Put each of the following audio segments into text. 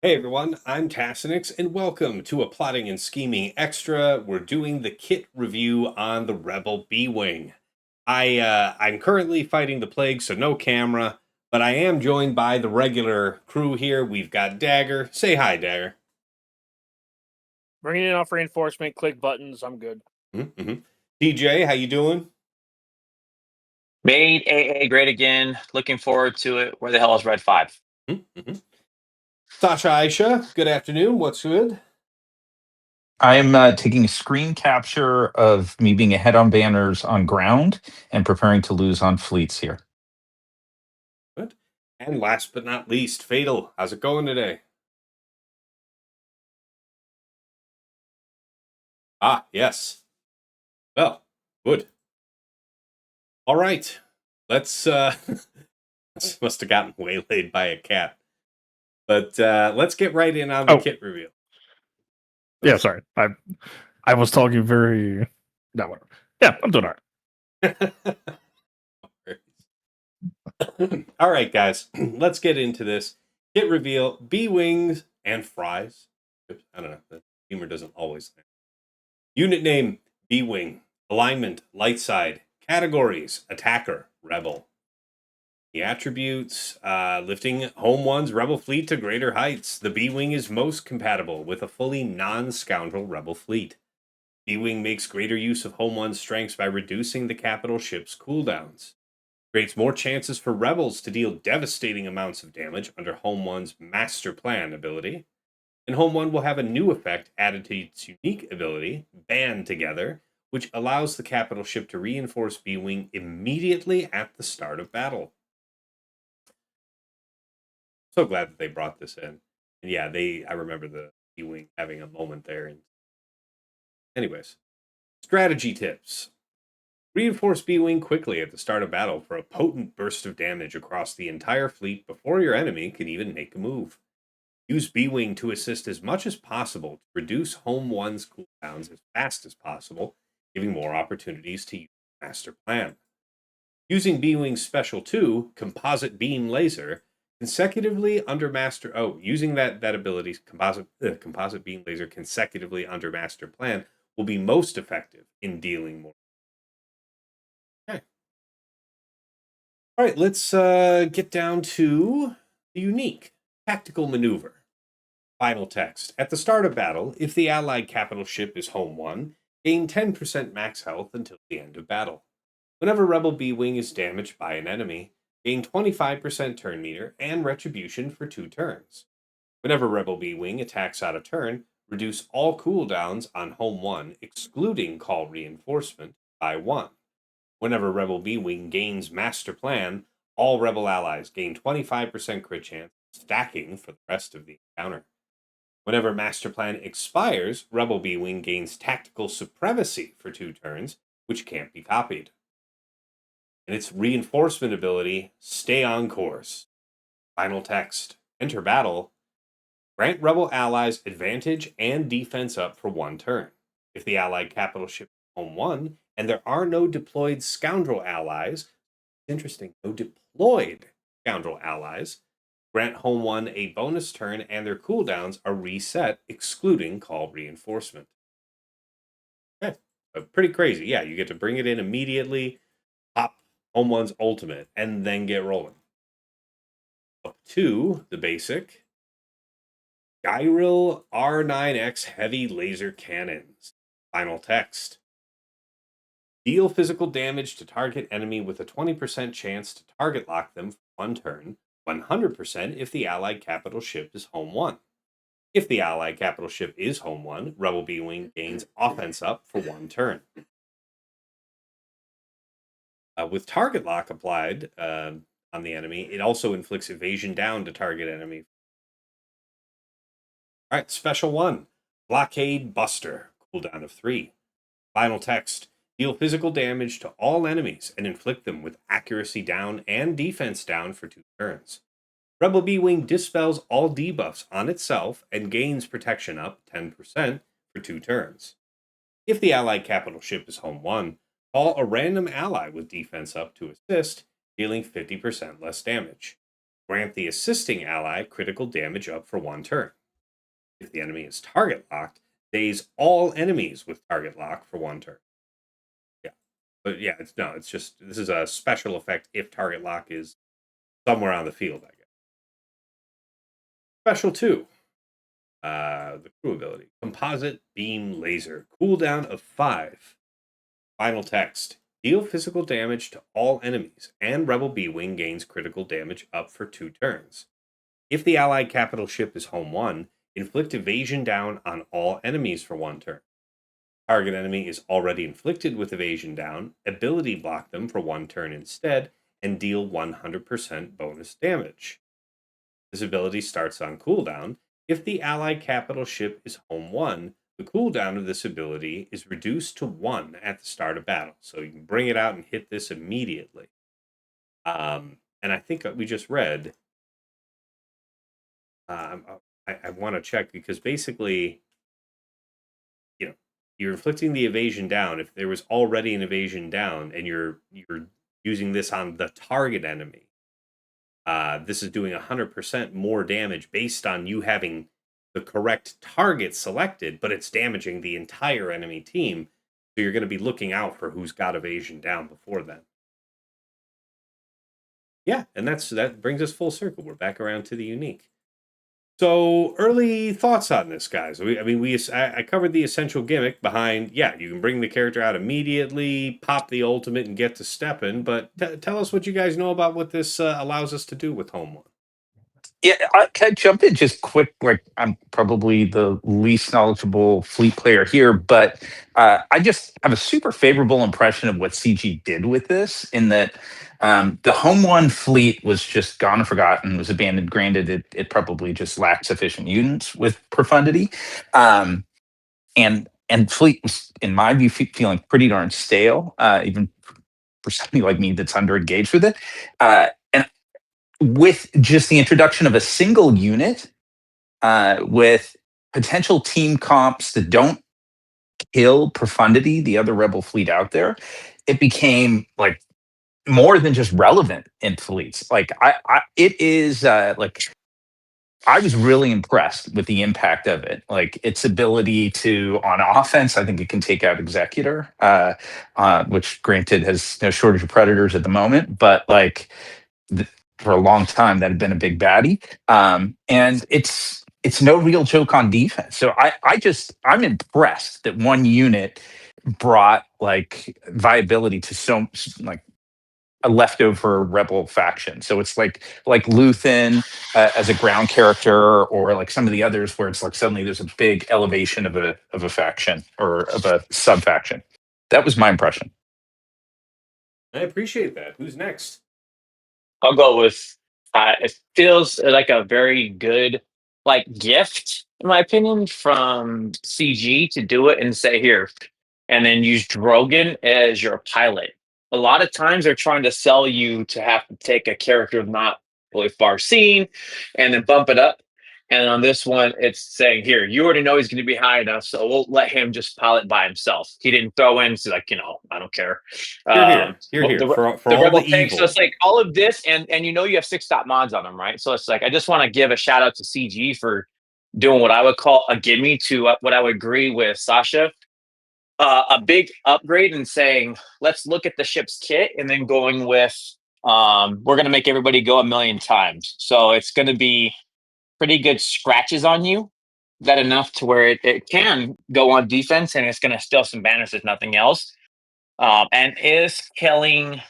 Hey everyone, I'm Tassinix, and welcome to a Plotting and Scheming Extra. We're doing the kit review on the Rebel B-Wing. I'm currently fighting the plague, so no camera, but I am joined by the regular crew here. We've got Dagger. Say hi, Dagger. Bringing in off reinforcement, click buttons. I'm good. Mm-hmm. DJ, how you doing? Made AA great again. Looking forward to it. Where the hell is Red 5? Mm-hmm. Sasha Aisha, good afternoon. What's good? I'm taking a screen capture of me being ahead on banners on ground and preparing to lose on fleets here. Good. And last but not least, Fatal. How's it going today? Ah, yes. Well, good. All right. Let's must have gotten waylaid by a cat. But let's get right in on the kit reveal. Yeah, sorry. I was talking very that way. Yeah, I'm doing all right. All right, guys. Let's get into this. Kit reveal, B-Wings and fries. I don't know. The humor doesn't always land. Unit name, B-Wing. Alignment, light side. Categories, attacker, rebel. The attributes, lifting Home One's Rebel fleet to greater heights. The B-Wing is most compatible with a fully non-scoundrel Rebel fleet. B-Wing makes greater use of Home One's strengths by reducing the capital ship's cooldowns. Creates more chances for Rebels to deal devastating amounts of damage under Home One's Master Plan ability. And Home One will have a new effect added to its unique ability, Band Together, which allows the capital ship to reinforce B-Wing immediately at the start of battle. So glad that they brought this in. And yeah, I remember the B-Wing having a moment there. And anyways, strategy tips. Reinforce B-Wing quickly at the start of battle for a potent burst of damage across the entire fleet before your enemy can even make a move. Use B-Wing to assist as much as possible to reduce Home One's cooldowns as fast as possible, giving more opportunities to use Master Plan. Using B-Wing's Special 2, Composite Beam Laser, consecutively under using that ability, composite beam laser consecutively under Master Plan will be most effective in dealing more. Okay. All right, let's get down to the unique tactical maneuver. Final text. At the start of battle, if the Allied capital ship is Home One, gain 10% max health until the end of battle. Whenever Rebel B-Wing is damaged by an enemy, gain 25% turn meter and retribution for 2 turns. Whenever Rebel B-Wing attacks out of turn, reduce all cooldowns on Home 1, excluding Call Reinforcement, by 1. Whenever Rebel B-Wing gains Master Plan, all Rebel allies gain 25% crit chance, stacking for the rest of the encounter. Whenever Master Plan expires, Rebel B-Wing gains Tactical Supremacy for 2 turns, which can't be copied. And its reinforcement ability, Stay on Course. Final text. Enter battle. Grant Rebel allies advantage and defense up for 1 turn. If the Allied capital ship is Home 1, and there are no deployed Scoundrel allies, interesting, no deployed Scoundrel allies, grant Home 1 a bonus turn and their cooldowns are reset, excluding Call Reinforcement. Okay. Pretty crazy. Yeah, you get to bring it in immediately, pop Home One's ultimate, and then get rolling. Up to the basic Gyril R9X Heavy Laser Cannons. Final text. Deal physical damage to target enemy with a 20% chance to target lock them for 1 turn, 100% if the Allied capital ship is Home 1. If the Allied capital ship is Home 1, Rebel B-Wing gains offense up for 1 turn. With target lock applied on the enemy, it also inflicts evasion down to target enemy. All right, special 1. Blockade Buster, cooldown of 3. Final text. Deal physical damage to all enemies and inflict them with accuracy down and defense down for 2 turns. Rebel B-Wing dispels all debuffs on itself and gains protection up 10% for 2 turns. If the Allied capital ship is Home 1, call a random ally with defense up to assist, dealing 50% less damage. Grant the assisting ally critical damage up for 1 turn. If the enemy is target locked, daze all enemies with target lock for 1 turn. Yeah. But yeah, it's just, this is a special effect if target lock is somewhere on the field, I guess. Special 2. The crew ability. Composite Beam Laser. Cooldown of 5. Final text. Deal physical damage to all enemies, and Rebel B-Wing gains critical damage up for 2 turns. If the Allied capital ship is home 1, inflict evasion down on all enemies for 1 turn. Target enemy is already inflicted with evasion down, ability block them for 1 turn instead, and deal 100% bonus damage. This ability starts on cooldown. If the Allied capital ship is home 1, the cooldown of this ability is reduced to 1 at the start of battle. So you can bring it out and hit this immediately. And I think we just read. I want to check because basically, you're inflicting the evasion down. If there was already an evasion down and you're using this on the target enemy, this is doing 100% more damage based on you having the correct target selected, but it's damaging the entire enemy team. So you're going to be looking out for who's got evasion down before then. Yeah, and that brings us full circle. We're back around to the unique. So early thoughts on this, guys. I covered the essential gimmick behind, you can bring the character out immediately, pop the ultimate, and get to stepping. But tell us what you guys know about what this allows us to do with Home 1. Yeah, can I jump in just quick? Like, I'm probably the least knowledgeable fleet player here, but I just have a super favorable impression of what CG did with this. In that, the Home 1 fleet was just gone and forgotten, was abandoned. Granted, it probably just lacked sufficient units with profundity, and fleet was, in my view, feeling pretty darn stale, even for somebody like me that's under engaged with it. And with just the introduction of a single unit, with potential team comps that don't kill profundity, the other rebel fleet out there, it became like more than just relevant in fleets. Like it is like I was really impressed with the impact of it. Like its ability to, on offense, I think it can take out Executor, which granted has no shortage of predators at the moment, but like for a long time that had been a big baddie. And it's no real joke on defense. So I'm impressed that one unit brought like viability to so like a leftover rebel faction. So it's like Luthen as a ground character, or like some of the others where it's like suddenly there's a big elevation of a faction or of a sub faction. That was my impression. I appreciate that. Who's next? I'll go with it feels like a very good like gift, in my opinion, from CG to do it and say here, and then use Drogon as your pilot. A lot of times they're trying to sell you to have to take a character not really far seen and then bump it up. And on this one, it's saying here, you already know he's going to be high enough, so we'll let him just pilot by himself. He didn't throw in, so like, I don't care. Here. For The all Rebel the tank. evil. So it's like all of this, and you know you have 6-stop mods on them, right? So it's like I just want to give a shout out to CG for doing what I would call a gimme to what I would agree with Sasha. A big upgrade and saying, let's look at the ship's kit and then going with, we're going to make everybody go 1,000,000 times. So it's going to be pretty good scratches on you, that enough to where it can go on defense and it's going to steal some banners if nothing else. And is killing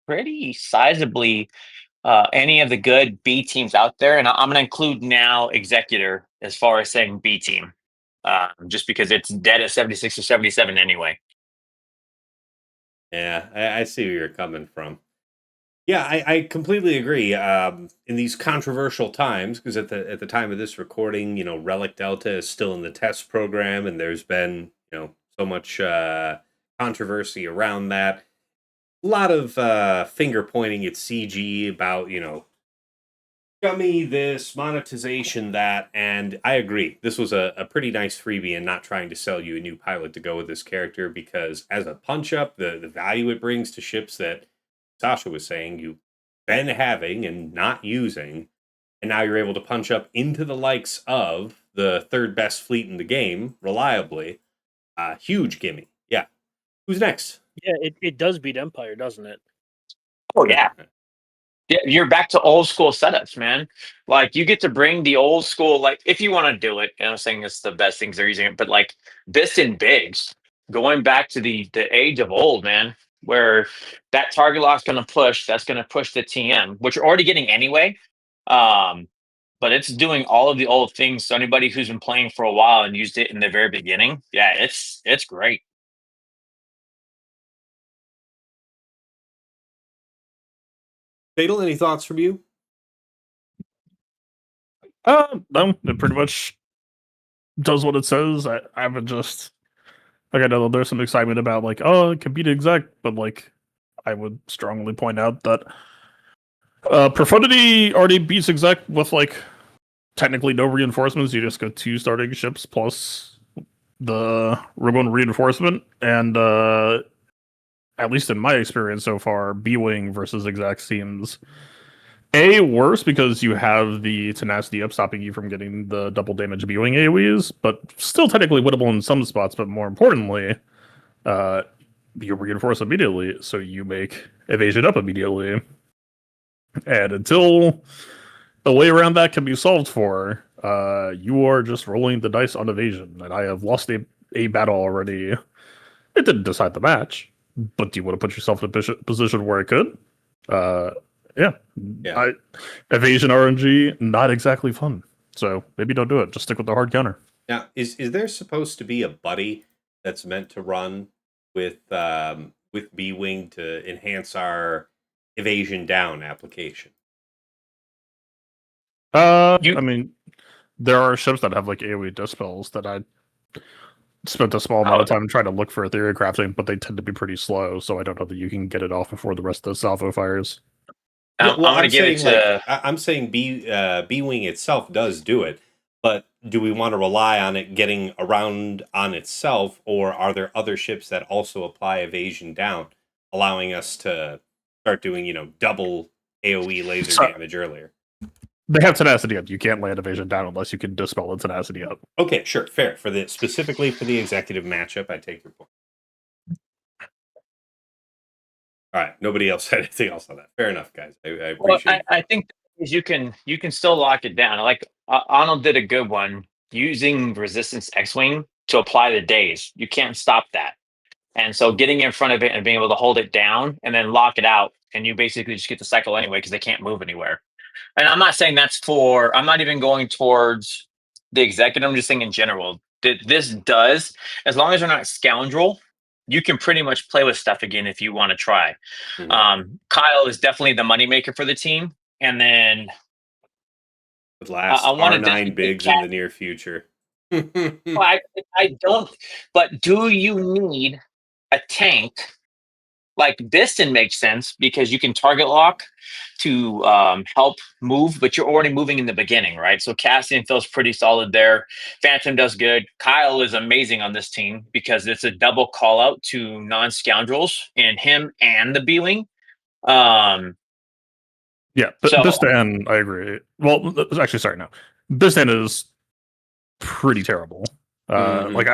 pretty sizably any of the good B teams out there. And I'm going to include now Executor as far as saying B team. Just because it's dead at 76 or 77 anyway. Yeah, I see where you're coming from. Yeah, I completely agree. In these controversial times, because at the time of this recording, Relic Delta is still in the test program, and there's been so much controversy around that. A lot of finger pointing at CG about gummy this, monetization that, and I agree. This was a pretty nice freebie and not trying to sell you a new pilot to go with this character, because as a punch-up, the value it brings to ships that Sasha was saying you've been having and not using, and now you're able to punch up into the likes of the third best fleet in the game reliably. Huge gimme. Yeah. Who's next? Yeah, it does beat Empire, doesn't it? Oh yeah. Yeah, you're back to old school setups, man. Like you get to bring the old school, like if you want to do it, and I'm saying it's the best things they're using it, but like Bist and Biggs, going back to the age of old, man, where that target lock's gonna push, that's gonna push the TM, which you're already getting anyway. Um, but it's doing all of the old things. So anybody who's been playing for a while and used it in the very beginning, yeah, it's great. Fatal, any thoughts from you? No, it pretty much does what it says. I would just like I know there's some excitement about like, oh, it can beat exec, but like I would strongly point out that Profundity already beats exec with like technically no reinforcements. You just go 2 starting ships plus the Rogue One reinforcement, and at least in my experience so far, B-Wing versus exec seems worse because you have the tenacity up stopping you from getting the double damage B-Wing AoEs, but still technically winnable in some spots, but more importantly, you reinforce immediately, so you make evasion up immediately. And until a way around that can be solved for, you are just rolling the dice on evasion, and I have lost a battle already. It didn't decide the match, but do you want to put yourself in a position where it could? Yeah. Evasion RNG, not exactly fun. So maybe don't do it. Just stick with the hard counter. Now, is there supposed to be a buddy that's meant to run with B-Wing to enhance our evasion down application? I mean, there are ships that have like AoE dispels that I spent a small amount of time trying to look for theory crafting, but they tend to be pretty slow, so I don't know that you can get it off before the rest of the salvo fires. Yeah, well, I'm going to give it to. I'm saying B-Wing itself does do it, but do we want to rely on it getting around on itself, or are there other ships that also apply evasion down, allowing us to start doing double AoE laser damage earlier? They have tenacity up. You can't land evasion down unless you can dispel the tenacity up. Okay, sure, fair. Specifically for the executive matchup, I take your point. All right, nobody else said anything else on that. Fair enough, guys. I appreciate it. I think you can still lock it down. Like Arnold did a good one using Resistance X-Wing to apply the days. You can't stop that. And so getting in front of it and being able to hold it down and then lock it out, and you basically just get the cycle anyway because they can't move anywhere. And I'm not saying I'm not even going towards the executive. I'm just saying in general, this does, as long as they're not scoundrel, you can pretty much play with stuff again if you want to try. Mhm. Kyle is definitely the moneymaker for the team. And then With last I wanted R9 Biggs in the near future. I don't, but do you need a tank? Like Biston makes sense because you can target lock to help move, but you're already moving in the beginning, right? So Cassian feels pretty solid there. Phantom does good. Kyle is amazing on this team because it's a double call out to non-scoundrels in him and the B-Wing. Yeah, Bistan, I agree. Well, actually, sorry, no. Bistan is pretty terrible. Like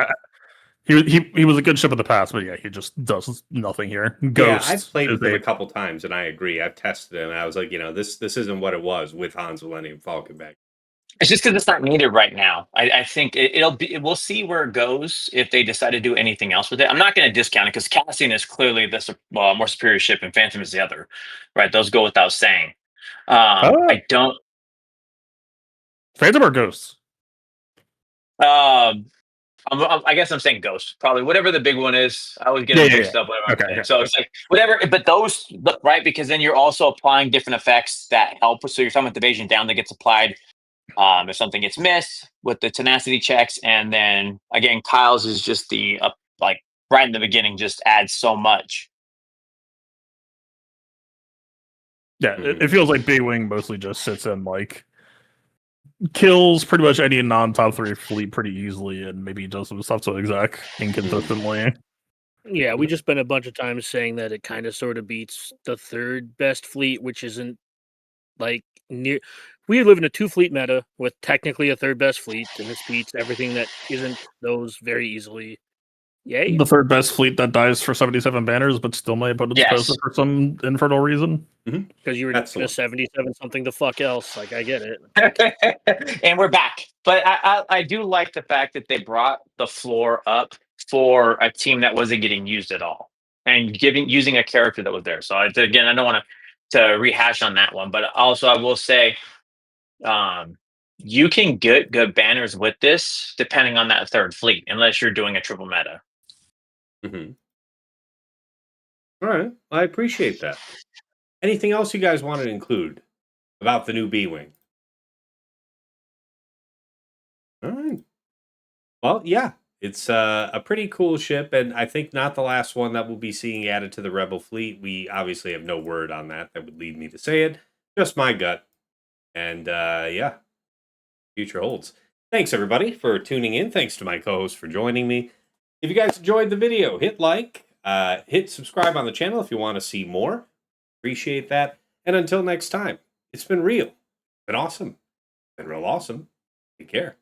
he was a good ship in the past, but yeah, he just does nothing here. Ghost. Yeah, I've played with him a couple times, and I agree. I've tested him, and I was like, this isn't what it was with Hans Millennium Falcon back. It's just because it's not needed right now. I think it'll be. We'll see where it goes if they decide to do anything else with it. I'm not going to discount it because Cassian is clearly the more superior ship, and Phantom is the other. Right? Those go without saying. I don't. Phantom or Ghosts? I guess I'm saying Ghost. Probably whatever the big one is. I always get them mixed up. Okay. So it's like whatever. But those, right? Because then you're also applying different effects that help. So you're talking about evasion down that gets applied. If something gets missed with the tenacity checks, and then again, Kyle's is just the like right in the beginning, just adds so much. Yeah, it feels like B-Wing mostly just sits in like kills pretty much any non-top 3 fleet pretty easily, and maybe does some stuff to exec inconsistently. Yeah, we just spent a bunch of time saying that it kind of sort of beats the third best fleet, which isn't Like we live in a 2-fleet meta with technically a third best fleet, and this beats everything that isn't those very easily. Yay! The third best fleet that dies for 77 banners, but still my opponent's Yes. poster for some infernal reason. Because you were That's the gonna one. 77 something the fuck else. Like I get it. And we're back. But I do like the fact that they brought the floor up for a team that wasn't getting used at all, and using a character that was there. So again, I don't want to rehash on that one, but also I will say, you can get good banners with this depending on that third fleet, unless you're doing a triple meta. Mm-hmm. All right. I appreciate that. Anything else you guys wanted to include about the new B-Wing? All right. Well, yeah. It's a pretty cool ship, and I think not the last one that we'll be seeing added to the Rebel fleet. We obviously have no word on that. That would lead me to say it. Just my gut. And yeah, future holds. Thanks, everybody, for tuning in. Thanks to my co-host for joining me. If you guys enjoyed the video, hit like, hit subscribe on the channel if you want to see more. Appreciate that. And until next time, it's been real. It's been awesome. It's been real awesome. Take care.